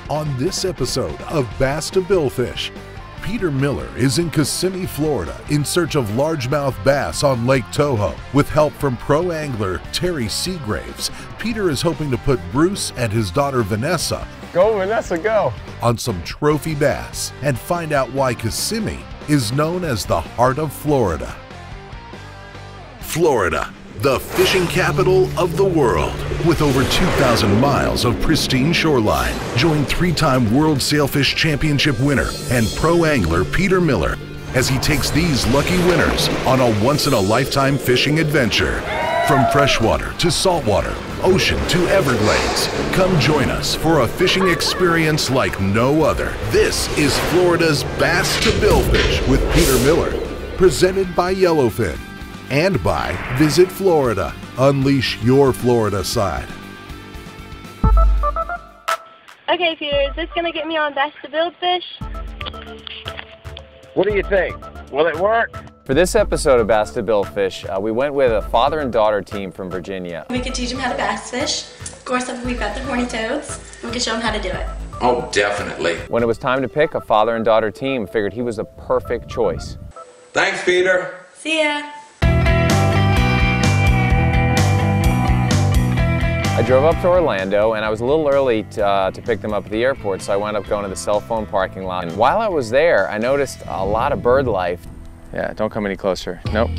On this episode of Bass to Billfish, Peter Miller is in Kissimmee, Florida in search of largemouth bass on Lake Toho. With help from pro angler Terry Seagraves, Peter is hoping to put Bruce and his daughter Vanessa go on some trophy bass and find out why Kissimmee is known as the heart of Florida. Florida, the fishing capital of the world. With over 2,000 miles of pristine shoreline, join three-time World Sailfish Championship winner and pro angler Peter Miller as he takes these lucky winners on a once-in-a-lifetime fishing adventure. From freshwater to saltwater, ocean to Everglades, come join us for a fishing experience like no other. This is Florida's Bass to Billfish with Peter Miller, presented by Yellowfin. And by Visit Florida. Unleash your Florida side. Okay, Peter, is this going to get me on Bass to Billfish? What do you think? Will it work? For this episode of Bass to Billfish, we went with a father and daughter team from Virginia. We could teach them how to bass fish. Of course, we've got the horny toads. We could show them how to do it. Oh, definitely. When it was time to pick a father and daughter team, figured he was the perfect choice. Thanks, Peter. See ya. I drove up to Orlando, and I was a little early to pick them up at the airport, so I wound up going to the cell phone parking lot. And while I was there, I noticed a lot of bird life. Yeah, don't come any closer. Nope,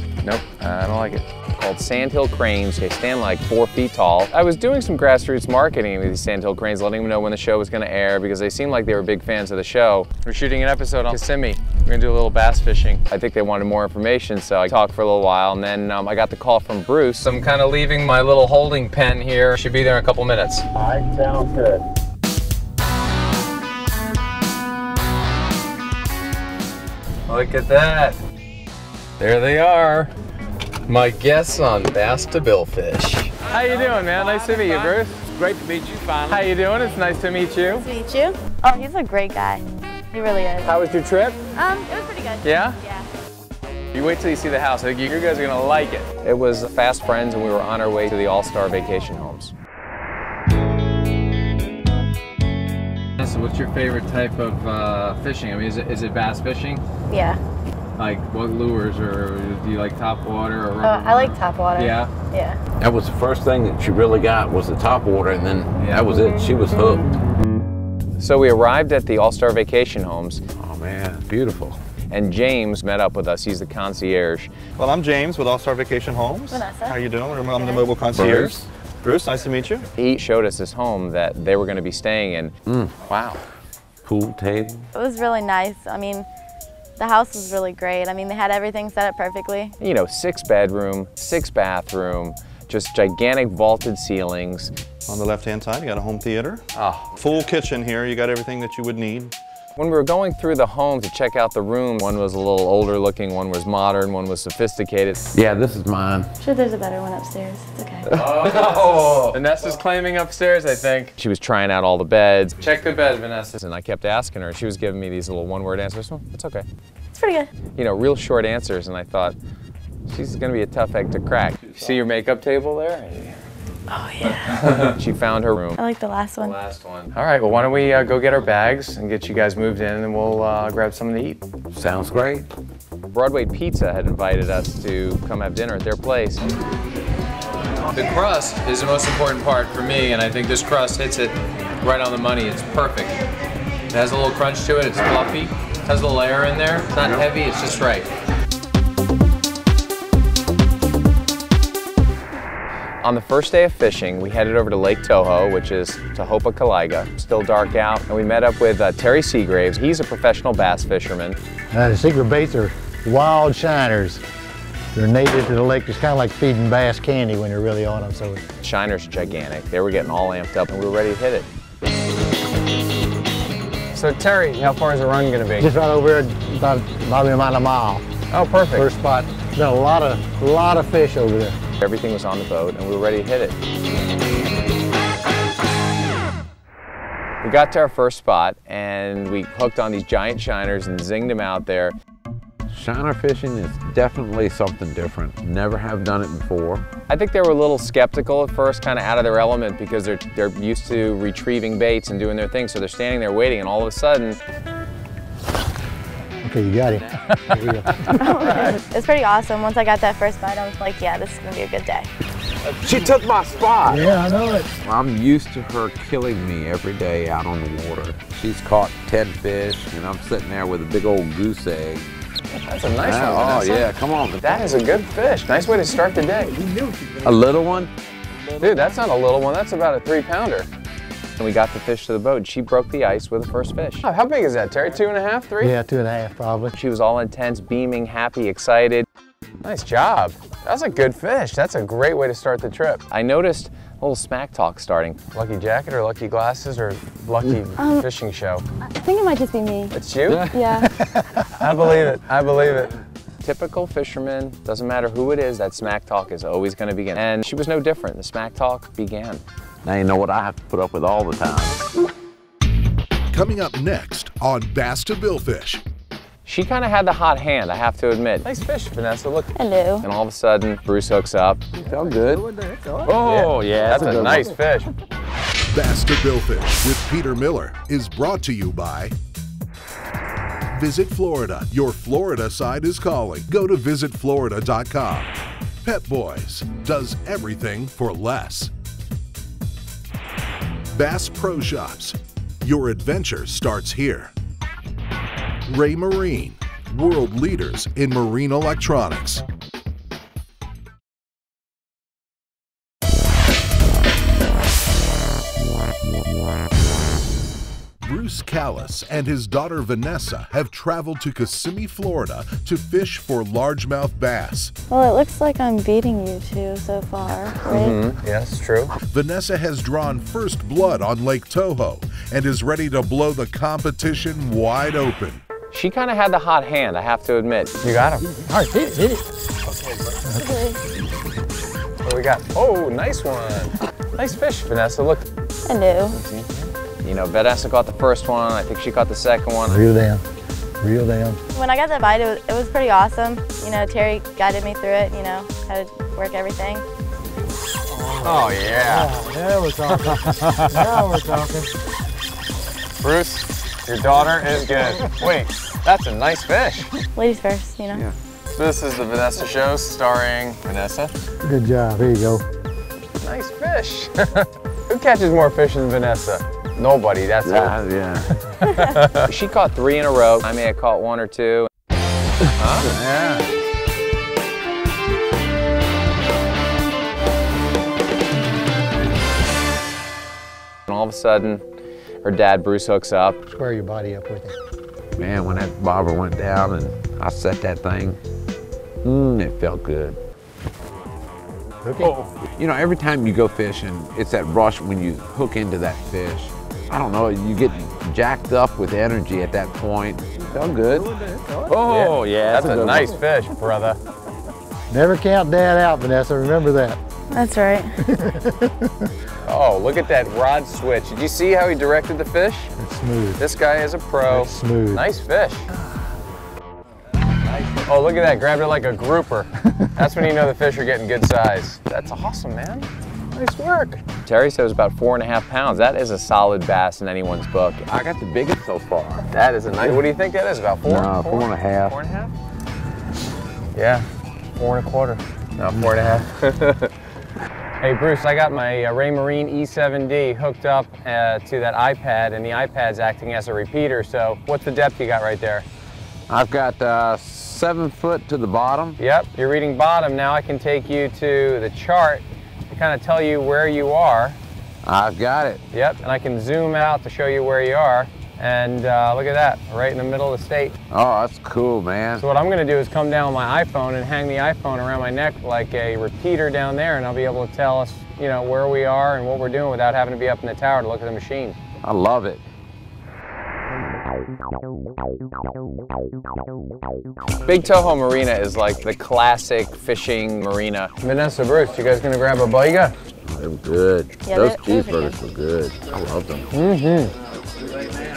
I don't like it. Called sandhill cranes. They stand like 4 feet tall. I was doing some grassroots marketing with these sandhill cranes, letting them know when the show was going to air because they seemed like they were big fans of the show. We're shooting an episode on Kissimmee. We're going to do a little bass fishing. I think they wanted more information, so I talked for a little while, and then I got the call from Bruce. I'm kind of leaving my little holding pen here. Should be there in a couple minutes. All right, sounds good. Look at that. There they are. My guests on Bass to Billfish. How you doing, man? Nice to meet you, Bruce. Great to meet you, finally. How you doing? It's nice to meet you. Nice to meet you. Oh, he's a great guy. He really is. How was your trip? It was pretty good. Yeah? Yeah. You wait till you see the house. I think you guys are gonna like it. It was fast friends, and we were on our way to the All-Star Vacation Homes. So what's your favorite type of fishing? I mean, is it bass fishing? Yeah. Like what lures, or do you like top water or rubber? I like top water. Yeah? Yeah. That was the first thing that she really got, was the top water, and then that was it. She was hooked. So we arrived at the All-Star Vacation Homes. Oh man, beautiful. And James met up with us. He's the concierge. Well, I'm James with All-Star Vacation Homes. Vanessa. How you doing? I'm the mobile concierge. Bruce, nice to meet you. He showed us this home that they were going to be staying in. Wow. Pool table. It was really nice. I mean, the house was really great. I mean, they had everything set up perfectly. You know, 6 bedroom, 6 bathroom, just gigantic vaulted ceilings. On the left-hand side, you got a home theater. Oh. Full kitchen here. You got everything that you would need. When we were going through the home to check out the room, one was a little older looking, one was modern, one was sophisticated. Yeah, this is mine. Sure, there's a better one upstairs. It's okay. Oh, Vanessa's claiming upstairs, I think. She was trying out all the beds. Check the bed, Vanessa. And I kept asking her, she was giving me these little one-word answers. Well, it's okay. It's pretty good. You know, real short answers, and I thought, she's gonna be a tough egg to crack. See your makeup table there? Oh, yeah. She found her room. I like the last one. All right, well, why don't we go get our bags and get you guys moved in, and we'll grab something to eat. Sounds great. Broadway Pizza had invited us to come have dinner at their place. The crust is the most important part for me, and I think this crust hits it right on the money. It's perfect. It has a little crunch to it, it's fluffy, it has a layer in there. It's not heavy, it's just right. On the first day of fishing, we headed over to Lake Toho, which is Tohopa Kaliga. Still dark out, and we met up with Terry Seagraves. He's a professional bass fisherman. The secret baits are wild shiners. They're native to the lake. It's kind of like feeding bass candy when they're really on them. So Shiners are gigantic. They were getting all amped up, and we were ready to hit it. So Terry, how far is the run going to be? just right over there, about a mile. Oh, perfect. First spot. Got a lot of fish over there. Everything was on the boat, and we were ready to hit it. We got to our first spot, and we hooked on these giant shiners and zinged them out there. Shiner fishing is definitely something different. Never have done it before. I think they were a little skeptical at first, kind of out of their element, because they're used to retrieving baits and doing their thing, so they're standing there waiting, and all of a sudden... Okay, you got it. It's pretty awesome. Once I got that first bite, I was like, yeah, this is gonna be a good day. She took my spot. Yeah, I know it. I'm used to her killing me every day out on the water. She's caught 10 fish, and I'm sitting there with a big old goose egg. That's a nice one, Oh, Vanessa. yeah, come on. That is a good fish. Nice way to start the day. A little one? Dude, that's not a little one. That's about a 3-pounder. And we got the fish to the boat. She broke the ice with the first fish. Oh, how big is that, Terry? 2.5, 3? Yeah, 2.5 probably. She was all intense, beaming, happy, excited. Nice job. That's a good fish. That's a great way to start the trip. I noticed a little smack talk starting. Lucky jacket or lucky glasses or lucky fishing show? I think it might just be me. It's you? Yeah. I believe it. I believe it. Typical fisherman, doesn't matter who it is, that smack talk is always going to begin. And she was no different. The smack talk began. Now you know what I have to put up with all the time. Coming up next on Bass to Billfish. She kind of had the hot hand, I have to admit. Nice fish, Vanessa, look. Hello. And all of a sudden, Bruce hooks up. Felt good. Oh, yeah, that's a nice fish. Bass to Billfish with Peter Miller is brought to you by Visit Florida. Your Florida side is calling. Go to visitflorida.com. Pep Boys does everything for less. Bass Pro Shops. Your adventure starts here. Ray Marine, world leaders in marine electronics. Bruce Callis and his daughter Vanessa have traveled to Kissimmee, Florida to fish for largemouth bass. Well, it looks like I'm beating you two so far, right? Yes, true. Vanessa has drawn first blood on Lake Toho and is ready to blow the competition wide open. She kind of had the hot hand, I have to admit. You got him. All right, hit it. Okay. What do we got? Oh, nice one. Nice fish, Vanessa, look. Hello. You know, Vanessa caught the first one. I think she caught the second one. Reel down. Reel down. When I got that bite, it was pretty awesome. You know, Terry guided me through it, you know, how to work everything. Oh, yeah. Oh, now we're talking. Now we're talking. Bruce, your daughter is good. Wait, that's a nice fish. Ladies first, you know. Yeah. This is the Vanessa Show starring Vanessa. Good job. Here you go. Nice fish. Who catches more fish than Vanessa? Nobody, that's it. Yeah. She caught 3 in a row. I may have caught 1 or 2. Huh? Yeah. And all of a sudden, her dad, Bruce, hooks up. Square your body up with it. Man, when that bobber went down and I set that thing, it felt good. Okay. Oh, you know, every time you go fishing, it's that rush when you hook into that fish. I don't know, you get jacked up with energy at that point. Felt good. Oh, yeah, that's a nice fish, brother. Never count Dad out, Vanessa. Remember that. That's right. Oh, look at that rod switch. Did you see how he directed the fish? It's smooth. This guy is a pro. It's smooth. Nice fish. Oh, look at that, grabbed it like a grouper. That's when you know the fish are getting good size. That's awesome, man. Nice work. Terry said it was about 4.5 pounds. That is a solid bass in anyone's book. I got the biggest so far. That is a nice, what do you think that is, about 4? No, 4.5. 4.5? Yeah, 4 1/4. No, 4.5. Hey Bruce, I got my Ray Marine E7D hooked up to that iPad, and the iPad's acting as a repeater, so what's the depth you got right there? I've got 7 foot to the bottom. Yep, you're reading bottom. Now I can take you to the chart to kind of tell you where you are. I've got it. Yep, and I can zoom out to show you where you are. And look at that, right in the middle of the state. Oh, that's cool, man. So what I'm gonna do is come down with my iPhone and hang the iPhone around my neck like a repeater down there, and I'll be able to tell us, you know, where we are and what we're doing without having to be up in the tower to look at the machine. I love it. Big Toho Marina is like the classic fishing marina. Vanessa, Bruce, you guys gonna grab a bite? They were good. Yeah, Those they're cheeseburgers were good. I love them.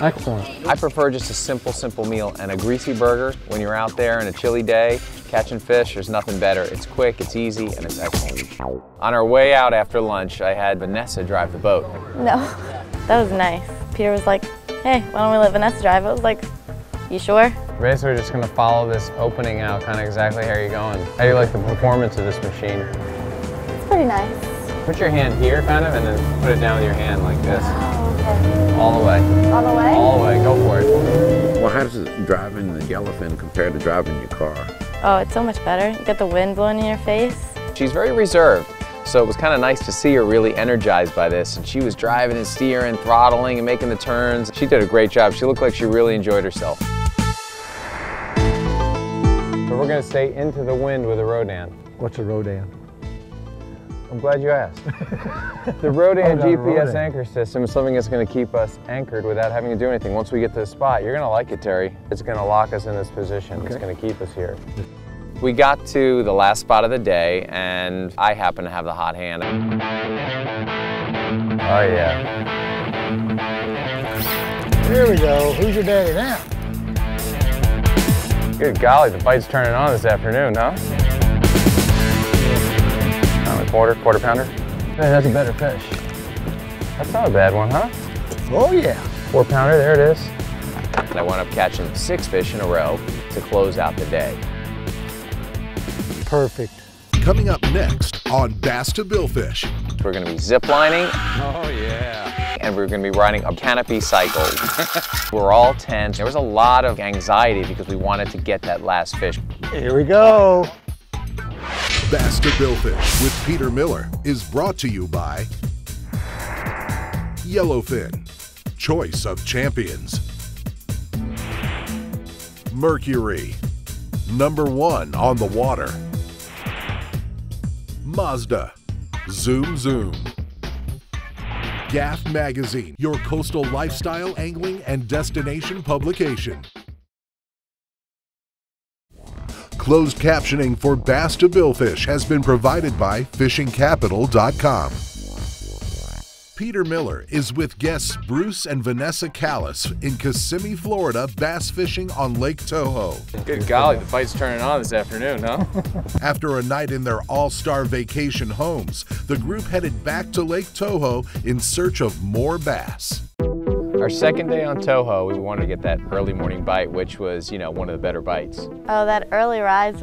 Excellent. I prefer just a simple meal and a greasy burger when you're out there on a chilly day catching fish. There's nothing better. It's quick, it's easy, and it's excellent. On our way out after lunch, I had Vanessa drive the boat. No, that was nice. Peter was like, hey, why don't we let Vanessa drive? I was like, you sure? Basically, we're just going to follow this opening out kind of exactly how you're going. How do you like the performance of this machine? It's pretty nice. Put your hand here, kind of, and then put it down with your hand like this. Oh, okay. All the way. All the way? All the way. Go for it. Well, how does driving the yellowfin compare to driving your car? Oh, it's so much better. You got the wind blowing in your face. She's very reserved, so it was kind of nice to see her really energized by this. And she was driving and steering, throttling, and making the turns. She did a great job. She looked like she really enjoyed herself. So we're going to stay into the wind with a Rodan. What's a Rodan? I'm glad you asked. The Rodan GPS anchor system is something that's going to keep us anchored without having to do anything. Once we get to the spot, you're going to like it, Terry. It's going to lock us in this position. Okay. It's going to keep us here. We got to the last spot of the day, and I happen to have the hot hand. Oh, yeah. Here we go. Who's your daddy now? Good golly, the bite's turning on this afternoon, huh? Quarter pounder? Hey, that's a better fish. That's not a bad one, huh? Oh yeah. 4 pounder, there it is. And I wound up catching 6 fish in a row to close out the day. Perfect. Coming up next on Bass to Billfish. We're gonna be zip lining. Oh yeah. And we're gonna be riding a canopy cycle. We're all tense. There was a lot of anxiety because we wanted to get that last fish. Here we go. Bass to Billfish with Peter Miller is brought to you by Yellowfin, choice of champions. Mercury, #1 on the water. Mazda, Zoom Zoom. Gaff Magazine, your coastal lifestyle, angling, and destination publication. Closed captioning for Bass to Billfish has been provided by fishingcapital.com. Peter Miller is with guests Bruce and Vanessa Callis in Kissimmee, Florida, bass fishing on Lake Toho. Good golly, the bite's turning on this afternoon, huh? After a night in their all-star vacation homes, the group headed back to Lake Toho in search of more bass. Our second day on Toho, we wanted to get that early morning bite, which was, you know, one of the better bites. Oh, that early rise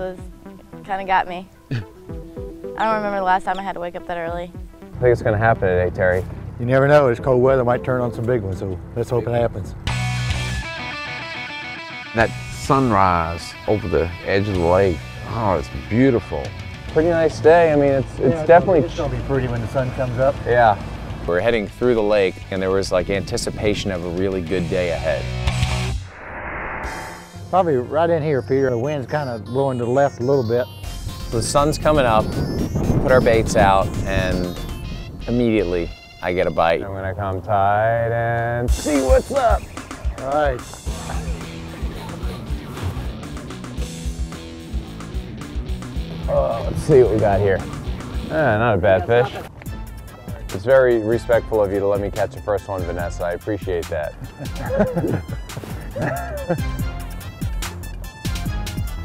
kind of got me. I don't remember the last time I had to wake up that early. I think it's going to happen today, Terry. You never know. It's cold weather. Might turn on some big ones, so let's hope it happens. That sunrise over the edge of the lake, oh, it's beautiful. Pretty nice day. I mean, it's definitely... It's going to be pretty when the sun comes up. Yeah. We're heading through the lake, and there was like anticipation of a really good day ahead. Probably right in here, Peter. The wind's kind of blowing to the left a little bit. So the sun's coming up, put our baits out, and immediately I get a bite. I'm gonna come tight and see what's up. All right. Oh, let's see what we got here. Not a bad fish. It's very respectful of you to let me catch the first one, Vanessa. I appreciate that.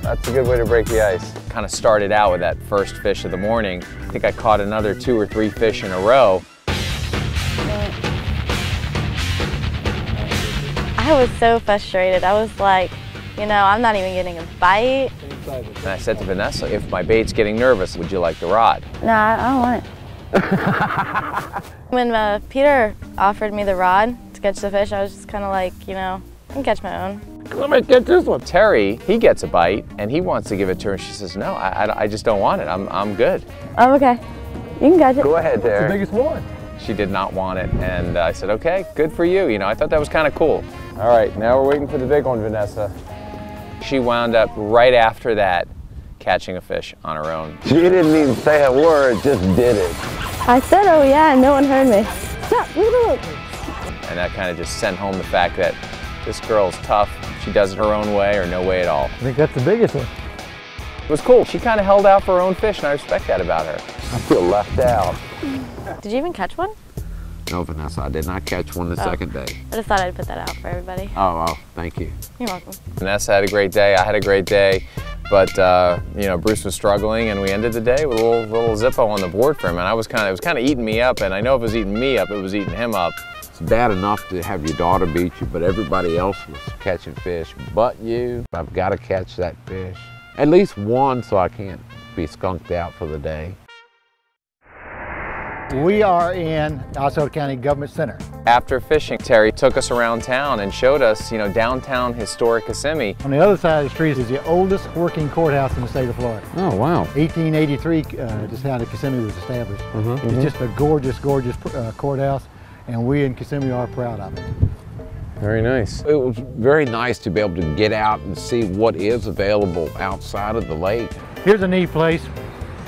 That's a good way to break the ice. Kind of started out with that first fish of the morning. I think I caught another 2 or 3 fish in a row. I was so frustrated. I was like, you know, I'm not even getting a bite. And I said to Vanessa, if my bait's getting nervous, would you like the rod? No, I don't want it. When Peter offered me the rod to catch the fish, I was just kind of like, you know, I can catch my own. Let me get this one. Terry, he gets a bite and he wants to give it to her, and she says, no, I just don't want it. I'm good. Oh, okay. You can catch it. Go ahead, Terry. It's the biggest one. She did not want it, and I said, okay, good for you. You know, I thought that was kind of cool. All right, now we're waiting for the big one, Vanessa. She wound up right after that catching a fish on her own. She didn't even say a word, just did it. I said, oh yeah, and no one heard me. Stop, look. And that kind of just sent home the fact that this girl's tough. She does it her own way or no way at all. I think that's the biggest one. It was cool. She kind of held out for her own fish, and I respect that about her. I feel left out. Did you even catch one? No, Vanessa, I did not catch one the second day. I just thought I'd put that out for everybody. Oh, thank you. You're welcome. Vanessa had a great day, I had a great day, but you know, Bruce was struggling, and we ended the day with a little Zippo on the board for him, and it was kind of eating me up, and I know if it was eating me up, it was eating him up. It's bad enough to have your daughter beat you, but everybody else was catching fish but you. I've got to catch that fish. At least one, so I can't be skunked out for the day. We are in Osceola County Government Center. After fishing, Terry took us around town and showed us, you know, downtown historic Kissimmee. On the other side of the street is the oldest working courthouse in the state of Florida. Oh, wow. 1883, just how the Kissimmee was established. It's just a gorgeous, gorgeous courthouse, and we in Kissimmee are proud of it. Very nice. It was very nice to be able to get out and see what is available outside of the lake. Here's a neat place.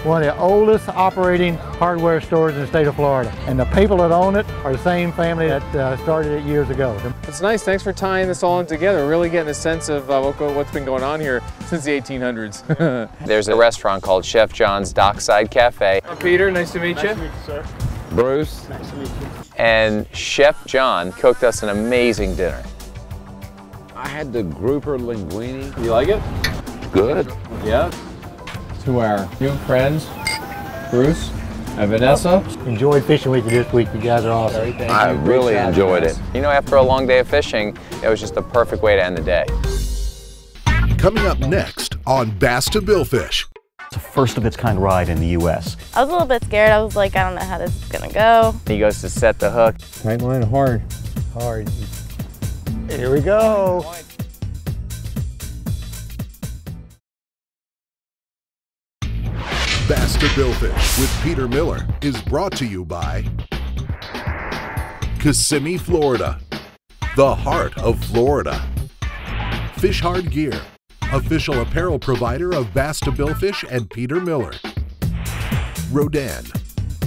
One of the oldest operating hardware stores in the state of Florida. And the people that own it are the same family that started it years ago. It's nice. Thanks for tying this all in together. Really getting a sense of what's been going on here since the 1800s. There's a restaurant called Chef John's Dockside Cafe. Peter, nice to meet you. Nice to meet you, sir. Bruce. Nice to meet you. And Chef John cooked us an amazing dinner. I had the grouper linguine. You like it? Good. Yeah. To our new friends, Bruce and Vanessa. Enjoyed fishing with you this week. You guys are awesome. I really enjoyed it. You know, after a long day of fishing, it was just the perfect way to end the day. Coming up next on Bass to Billfish. It's a first of its kind ride in the U.S. I was a little bit scared. I was like, I don't know how this is gonna go. He goes to set the hook. Tight line hard. Hard. Here we go. Bass to Billfish with Peter Miller is brought to you by Kissimmee, Florida, the heart of Florida. Fish Hard Gear, official apparel provider of Bass to Billfish and Peter Miller. Rodan,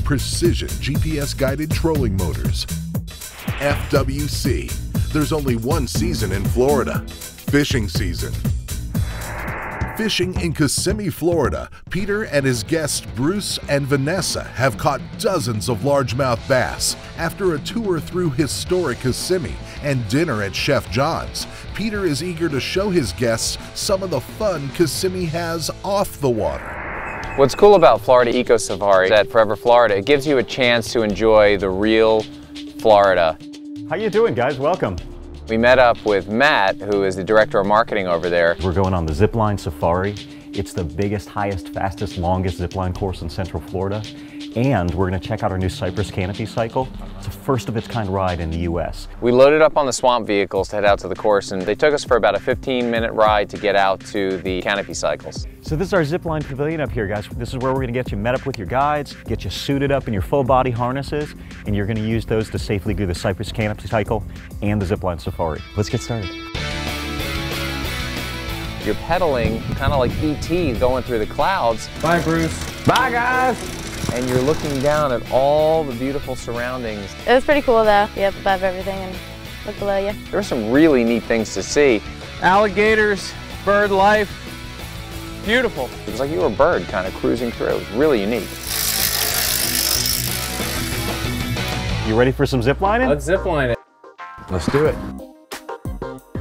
precision GPS-guided trolling motors. FWC, there's only one season in Florida, fishing season. Fishing in Kissimmee, Florida, Peter and his guests Bruce and Vanessa have caught dozens of largemouth bass. After a tour through historic Kissimmee and dinner at Chef John's, Peter is eager to show his guests some of the fun Kissimmee has off the water. What's cool about Florida Ecosafaris at Forever Florida, it gives you a chance to enjoy the real Florida. How you doing, guys? Welcome. We met up with Matt, who is the director of marketing over there. We're going on the Zipline Safari. It's the biggest, highest, fastest, longest zipline course in Central Florida. And we're going to check out our new Cypress Canopy cycle. It's a first of its kind ride in the U.S. We loaded up on the swamp vehicles to head out to the course, and they took us for about a 15-minute ride to get out to the canopy cycles. So this is our zipline pavilion up here, guys. This is where we're going to get you met up with your guides, get you suited up in your full body harnesses, and you're going to use those to safely do the Cypress Canopy cycle and the zipline safari. Let's get started. You're pedaling kind of like E.T. going through the clouds. Bye, Bruce. Bye, guys. And you're looking down at all the beautiful surroundings. It was pretty cool though. Be up above everything and look below you. There are some really neat things to see. Alligators, bird life, beautiful. It was like you were a bird kind of cruising through. It was really unique. You ready for some zip lining? Let's zip line it. Let's do it.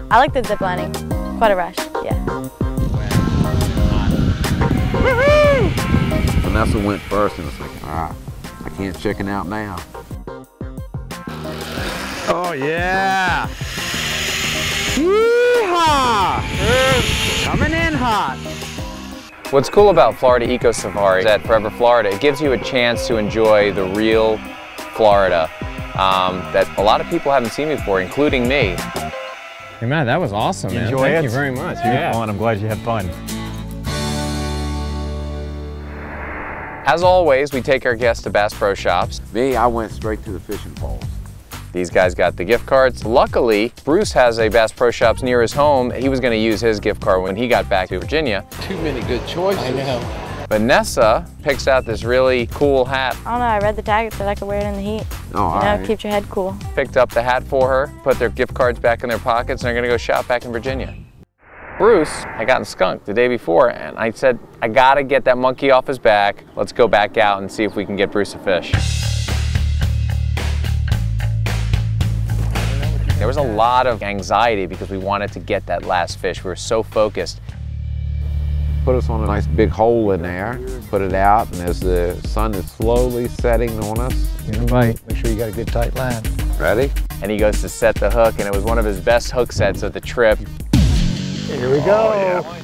I like the zip lining. Quite a rush, yeah. Vanessa went first and it's like, ah, I can't chicken out now. Oh yeah! Yeehaw! Coming in hot. What's cool about Florida Ecosafaris at Forever Florida, it gives you a chance to enjoy the real Florida that a lot of people haven't seen before, including me. Hey man, that was awesome, man. Enjoy it. Thank you very much. Yeah. Fun. I'm glad you had fun. As always, we take our guests to Bass Pro Shops. Me, I went straight to the fishing poles. These guys got the gift cards. Luckily, Bruce has a Bass Pro Shops near his home. He was going to use his gift card when he got back to Virginia. Too many good choices. I know. Vanessa picks out this really cool hat. I don't know, I read the tag, it said I could wear it in the heat. Oh, you know, keeps your head cool. Picked up the hat for her, put their gift cards back in their pockets, and they're going to go shop back in Virginia. Bruce had gotten skunked the day before, and I said, I got to get that monkey off his back. Let's go back out and see if we can get Bruce a fish. There was a lot of anxiety because we wanted to get that last fish. We were so focused. Put us on a nice big hole in there, put it out, and as the sun is slowly setting on us. Make sure you got a good tight line. Ready? And he goes to set the hook, and it was one of his best hook sets of the trip. Here we go. Oh, yeah.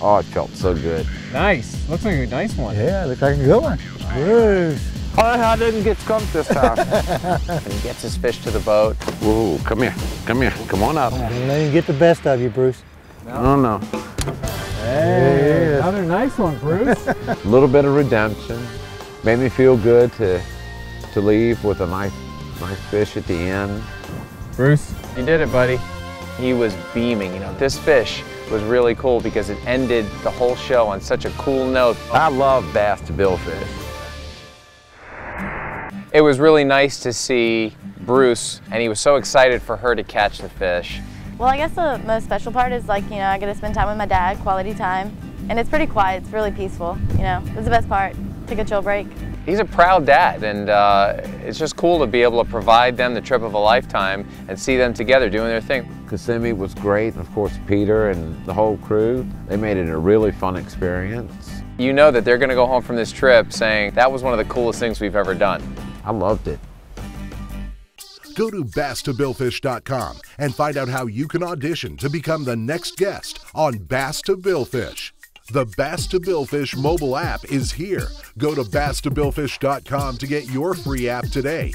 Oh, it felt so good. Nice. Looks like a nice one. Yeah, looks like a good one. Bruce. Oh, I didn't get skunked this time. And he gets his fish to the boat. Whoa, come here, come on up. Don't let him get the best of you, Bruce. No. Hey, another nice one, Bruce. A little bit of redemption. Made me feel good to leave with a nice fish at the end. Bruce, you did it, buddy. He was beaming. You know, this fish was really cool because it ended the whole show on such a cool note. I love bass to billfish. It was really nice to see Bruce, and he was so excited for her to catch the fish. Well, I guess the most special part is, like, you know, I get to spend time with my dad, quality time, and it's pretty quiet. It's really peaceful, you know. It's the best part. Take a chill break. He's a proud dad, and it's just cool to be able to provide them the trip of a lifetime and see them together doing their thing. Kissimmee was great, and of course Peter and the whole crew. They made it a really fun experience. You know that they're going to go home from this trip saying that was one of the coolest things we've ever done. I loved it. Go to basstobillfish.com and find out how you can audition to become the next guest on Bass to Billfish. The Bass to Billfish mobile app is here. Go to basstobillfish.com to get your free app today